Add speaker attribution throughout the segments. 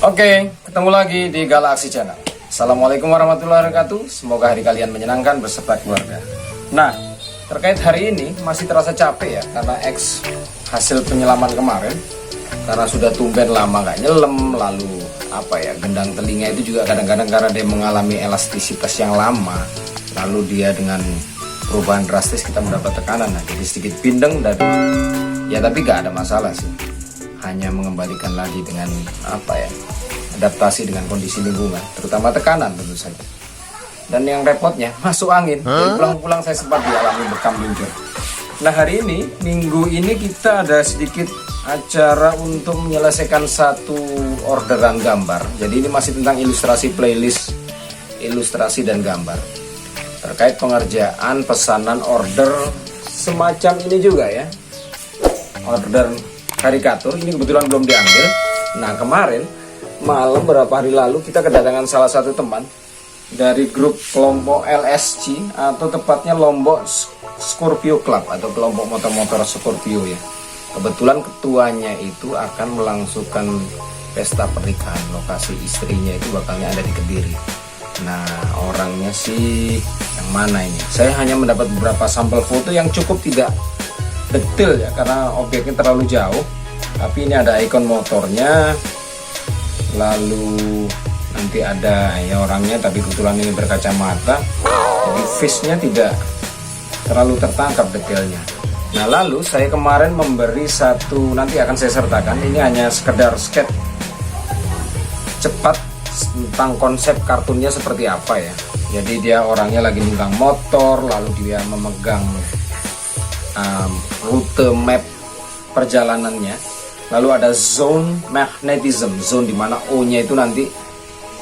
Speaker 1: Oke, ketemu lagi di Galaxy Channel. Assalamualaikum warahmatullahi wabarakatuh. Semoga hari kalian menyenangkan beserta keluarga. Nah, terkait hari ini masih terasa capek ya, karena hasil penyelaman kemarin. Karena sudah tumben lama nggak nyelem, lalu gendang telinga itu juga kadang-kadang karena dia mengalami elastisitas yang lama, lalu dia dengan perubahan drastis kita mendapat tekanan. Nah, jadi sedikit bindeng dan ya tapi nggak ada masalah sih. Hanya mengembalikan lagi dengan adaptasi dengan kondisi lingkungan, terutama tekanan tentu saja. Dan yang repotnya masuk angin. Jadi pulang-pulang saya sempat dialami bekam luncur. Nah, hari ini minggu ini kita ada sedikit acara untuk menyelesaikan satu orderan gambar. Jadi ini masih tentang ilustrasi playlist, ilustrasi dan gambar. Terkait pengerjaan pesanan order semacam ini juga ya. Order karikatur ini kebetulan belum diambil. Nah, kemarin malam beberapa hari lalu kita kedatangan salah satu teman dari grup kelompok LSC atau tepatnya Lombok Scorpio Club atau kelompok motor-motor Scorpio ya. Kebetulan ketuanya itu akan melangsungkan pesta pernikahan. Lokasi istrinya itu bakalnya ada di Kediri. Nah, orangnya sih yang mana ini? Saya hanya mendapat beberapa sampel foto yang cukup tidak detail ya, karena objeknya terlalu jauh. Tapi ini ada ikon motornya, lalu nanti ada ya orangnya, tapi kebetulan ini berkacamata, jadi face-nya tidak terlalu tertangkap detailnya. Nah, lalu saya kemarin memberi satu, nanti akan saya sertakan, ini hanya sekedar sketch cepat tentang konsep kartunnya seperti apa ya. Jadi dia orangnya lagi nunggang motor, lalu dia memegang rute map perjalanannya. Lalu ada zone magnetism, zone dimana O-nya itu nanti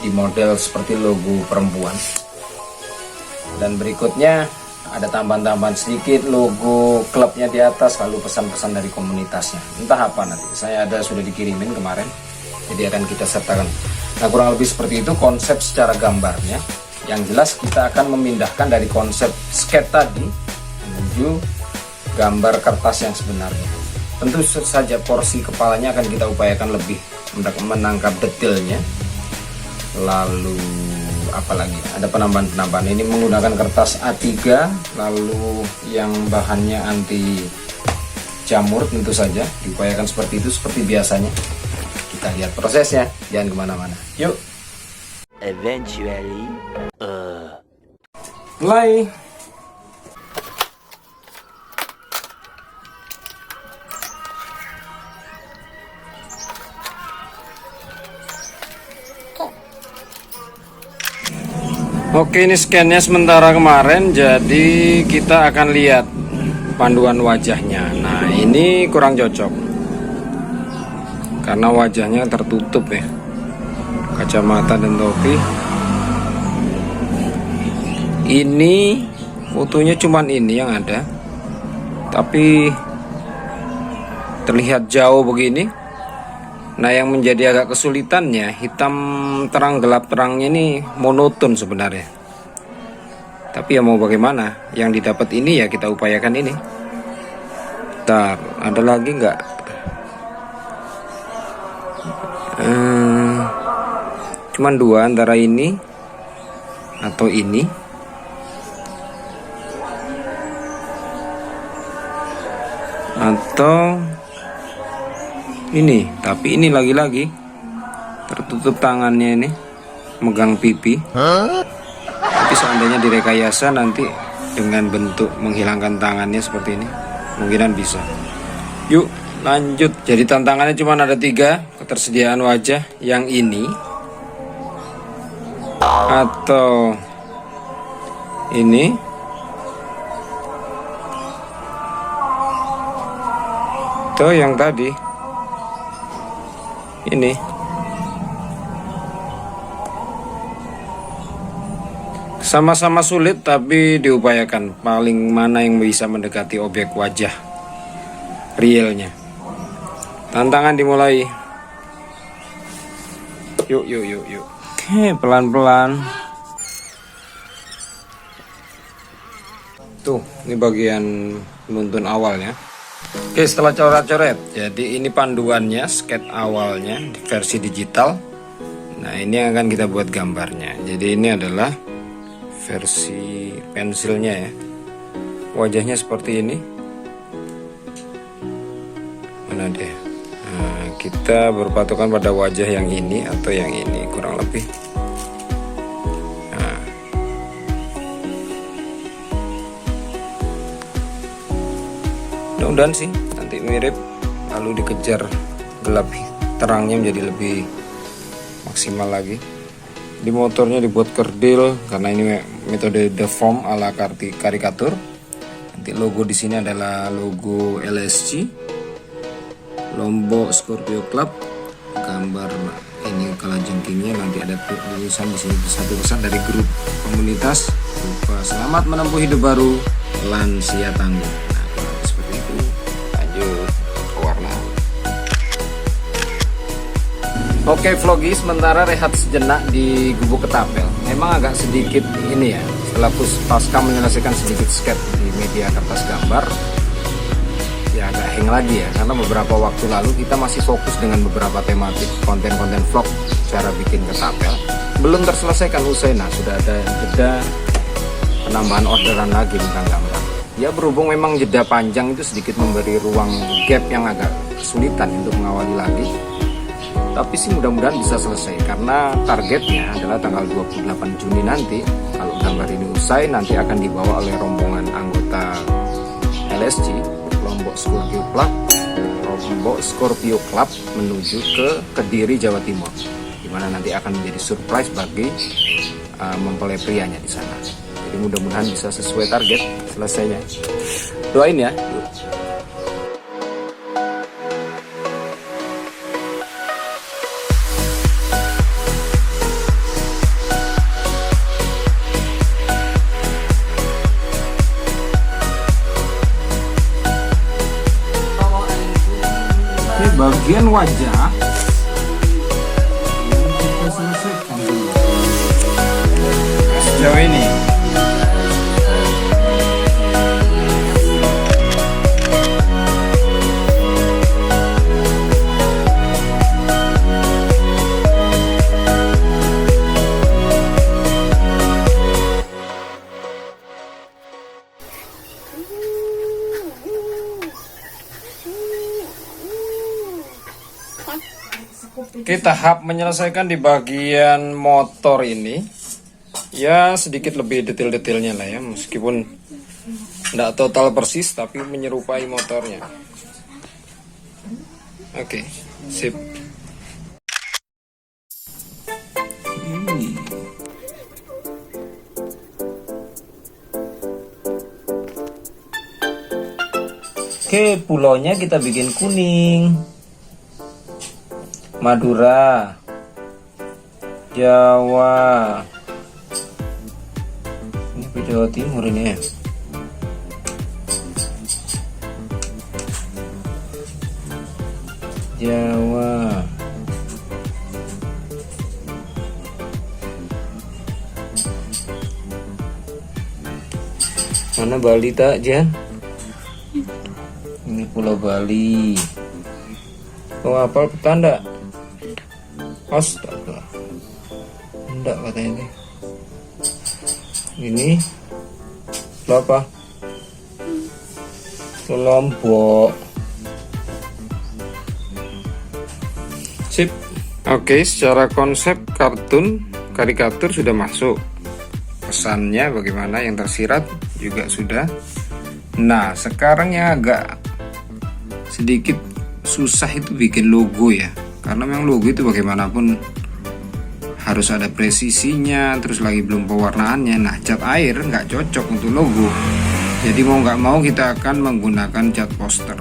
Speaker 1: di model seperti logo perempuan. Dan berikutnya ada tambahan-tambahan sedikit, logo klubnya di atas, lalu pesan-pesan dari komunitasnya. Entah apa nanti, saya sudah dikirimin kemarin, jadi akan kita sertakan. Nah, kurang lebih seperti itu konsep secara gambarnya. Yang jelas kita akan memindahkan dari konsep sketch tadi menuju gambar kertas yang sebenarnya. Tentu saja porsi kepalanya akan kita upayakan lebih menangkap detailnya. Lalu apalagi ada penambahan-penambahan, ini menggunakan kertas A3, lalu yang bahannya anti jamur, tentu saja diupayakan seperti itu seperti biasanya. Kita lihat prosesnya, jangan kemana-mana, yuk.
Speaker 2: Eventually
Speaker 1: mulai. Oke, ini scan-nya sementara kemarin, jadi kita akan lihat panduan wajahnya. Nah, ini kurang cocok karena wajahnya tertutup ya, kacamata dan topi. Ini fotonya cuman ini yang ada, tapi terlihat jauh begini. Nah, yang menjadi agak kesulitannya, hitam terang gelap terangnya ini monoton sebenarnya. Tapi ya mau bagaimana, yang didapat ini ya kita upayakan ini. Bentar, ada lagi nggak? Cuman dua, antara ini atau ini. Atau ini, tapi ini lagi-lagi tertutup tangannya ini, megang pipi. Tapi seandainya direkayasa nanti dengan bentuk menghilangkan tangannya seperti ini, kemungkinan bisa. Yuk lanjut. Jadi tantangannya cuma ada 3, ketersediaan wajah yang ini atau ini atau yang tadi ini. Sama-sama sulit tapi diupayakan paling mana yang bisa mendekati objek wajah realnya. Tantangan dimulai. Yuk. Oke, pelan-pelan. Tuh, ini bagian penuntun awalnya. Oke, setelah coret-coret, jadi ini panduannya, sketch awalnya di versi digital. Nah, ini yang akan kita buat gambarnya. Jadi ini adalah versi pensilnya ya. Wajahnya seperti ini. Mana deh? Nah, kita berpatokan pada wajah yang ini atau yang ini kurang lebih. Nah. Mudah-mudahan sih nanti mirip, lalu dikejar gelap terangnya menjadi lebih maksimal lagi. Di motornya dibuat kerdil karena ini metode deform ala karikatur. Nanti logo di sini adalah logo LSG, Lombok Scorpio Club. Gambar ini kalajengkingnya, nanti ada tulisan di sini satu pesan dari grup komunitas berupa selamat menempuh hidup baru lansia tangguh. Nah, seperti itu. Lanjut ke warna. Oke vlogi, sementara rehat sejenak di Gubuk Ketapel. Memang agak sedikit ini ya, setelah pasca menyelesaikan sedikit sketch di media kertas gambar, ya agak hang lagi ya, karena beberapa waktu lalu kita masih fokus dengan beberapa tematik konten-konten vlog cara bikin ketapel. Belum terselesaikan usai, nah sudah ada jeda penambahan orderan lagi tentang gambar. Ya berhubung memang jeda panjang itu sedikit memberi ruang gap yang agak kesulitan untuk mengawali lagi. Tapi sih mudah-mudahan bisa selesai karena targetnya adalah tanggal 28 Juni nanti. Kalau gambar ini usai, nanti akan dibawa oleh rombongan anggota LSG Lombok Scorpio Club menuju ke Kediri, Jawa Timur, dimana nanti akan menjadi surprise bagi mempelai prianya di sana. Jadi mudah-mudahan bisa sesuai target selesainya. Doain ya. Bagian wajah kita selesaikan dulu sejauh ini. Oke, tahap menyelesaikan di bagian motor ini ya sedikit lebih detail-detailnya lah ya, meskipun tidak total persis tapi menyerupai motornya. Oke, sip. Oke, pulaunya kita bikin kuning. Madura, Jawa, ini ke Jawa Timur ini ya. Jawa, mana Bali tak Jan? Ini Pulau Bali. Kau hafal petanda? Astaga, enggak katanya ini apa? Lombok. Sip. Oke, secara konsep kartun karikatur sudah masuk. Pesannya bagaimana yang tersirat juga sudah. Nah, sekarang yang agak sedikit susah itu bikin logo ya. Karena memang logo itu bagaimanapun harus ada presisinya, terus lagi belum pewarnaannya. Nah, cat air nggak cocok untuk logo. Jadi mau nggak mau kita akan menggunakan cat poster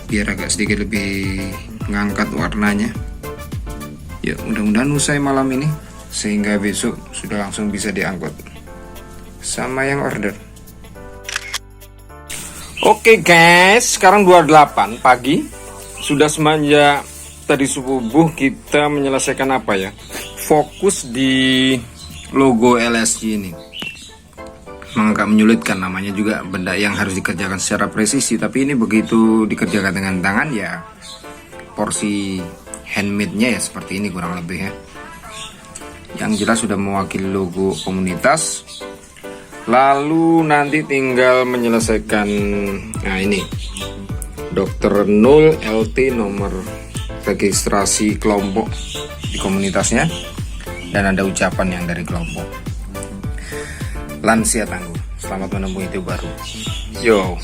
Speaker 1: biar agak sedikit lebih mengangkat warnanya. Ya, mudah-mudahan usai malam ini sehingga besok sudah langsung bisa diangkut sama yang order. Oke guys, sekarang 28 pagi. Sudah semenjak tadi subuh kita menyelesaikan apa ya? Fokus di logo LSG ini. Memang agak menyulitkan, namanya juga benda yang harus dikerjakan secara presisi. Tapi ini begitu dikerjakan dengan tangan ya, porsi handmade-nya ya seperti ini kurang lebih ya. Yang jelas sudah mewakili logo komunitas. Lalu nanti tinggal menyelesaikan, nah ini Dr. Nul LT nomor registrasi kelompok di komunitasnya, dan ada ucapan yang dari kelompok. Lansia tangguh, selamat menempuh hidup baru. Yo.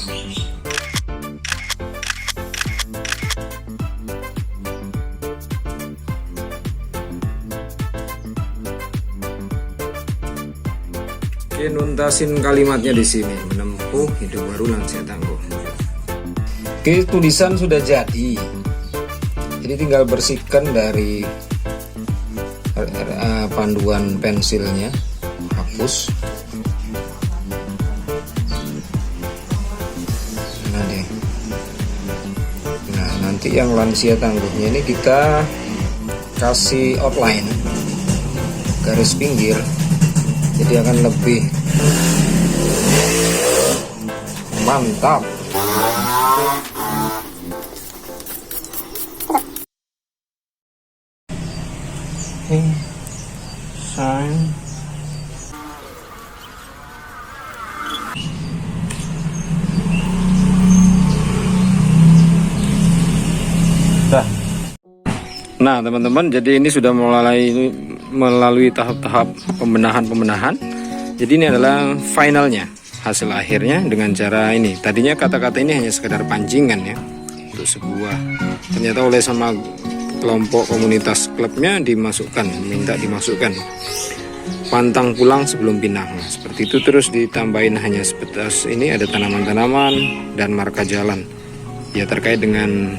Speaker 1: Oke, nuntasin kalimatnya di sini, menempuh hidup baru lansia tangguh. Oke, tulisan sudah jadi. Jadi tinggal bersihkan dari panduan pensilnya, hapus. Nah deh. Nah, nanti yang lansia tangguhnya ini kita kasih outline, garis pinggir. Jadi akan lebih mantap. Sign. Nah teman-teman, jadi ini sudah melalui tahap-tahap pembenahan. Jadi ini adalah finalnya, hasil akhirnya dengan cara ini. Tadinya kata-kata ini hanya sekedar pancingan ya, untuk sebuah, ternyata oleh sama kelompok komunitas klubnya minta dimasukkan pantang pulang sebelum pinang. Nah, seperti itu, terus ditambahin hanya sebatas ini ada tanaman-tanaman dan marka jalan ya terkait dengan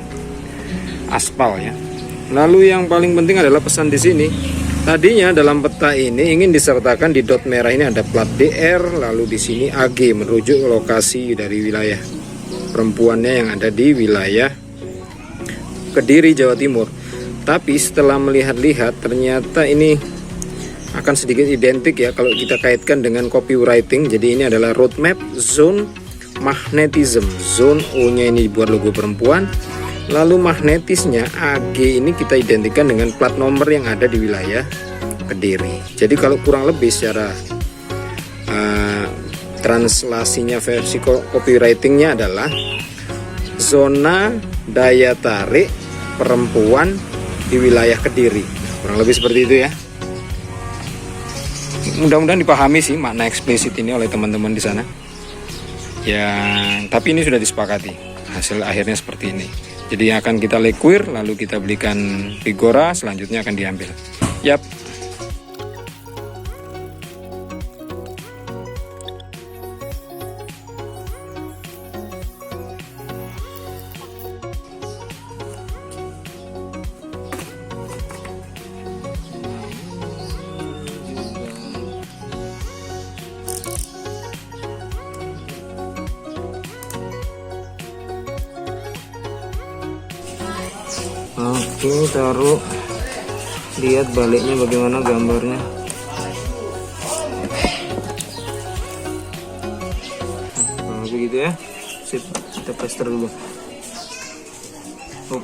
Speaker 1: aspal ya. Lalu yang paling penting adalah pesan di sini. Tadinya dalam peta ini ingin disertakan di dot merah ini ada plat DR, lalu di sini AG merujuk lokasi dari wilayah perempuannya yang ada di wilayah Kediri, Jawa Timur. Tapi setelah melihat-lihat ternyata ini akan sedikit identik ya kalau kita kaitkan dengan copywriting. Jadi ini adalah roadmap zone magnetism. Zone O-nya ini dibuat logo perempuan. Lalu magnetisnya AG ini kita identikan dengan plat nomor yang ada di wilayah Kediri. Jadi kalau kurang lebih secara translasinya versi copywritingnya adalah zona daya tarik perempuan di wilayah Kediri. Kurang lebih seperti itu ya. Mudah-mudahan dipahami sih makna eksplisit ini oleh teman-teman di sana. Ya, tapi ini sudah disepakati. Hasil akhirnya seperti ini. Jadi akan kita liquir, lalu kita belikan figura, selanjutnya akan diambil. Yap. Oke, taruh, lihat baliknya bagaimana gambarnya. Nah, begitu ya. Sip, kita plaster dulu. Oh.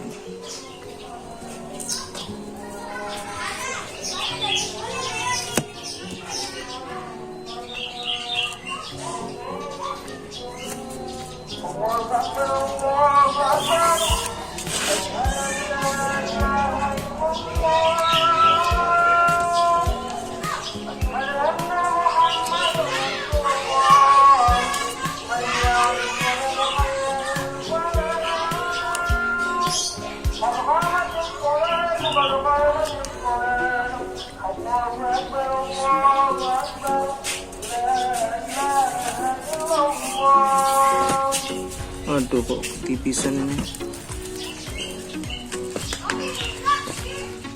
Speaker 1: Aduh, kok ketipisan ini.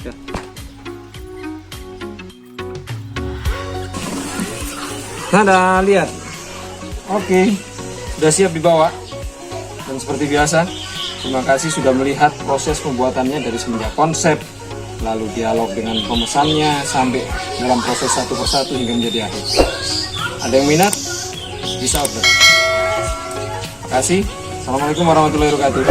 Speaker 1: Ya. Tada, lihat. Oke, sudah siap dibawa. Dan seperti biasa, terima kasih sudah melihat proses pembuatannya dari semenjak konsep, lalu dialog dengan pemesannya, sampai dalam proses satu persatu hingga menjadi akhir. Ada yang minat? Bisa order. Terima kasih. Assalamualaikum warahmatullahi wabarakatuh.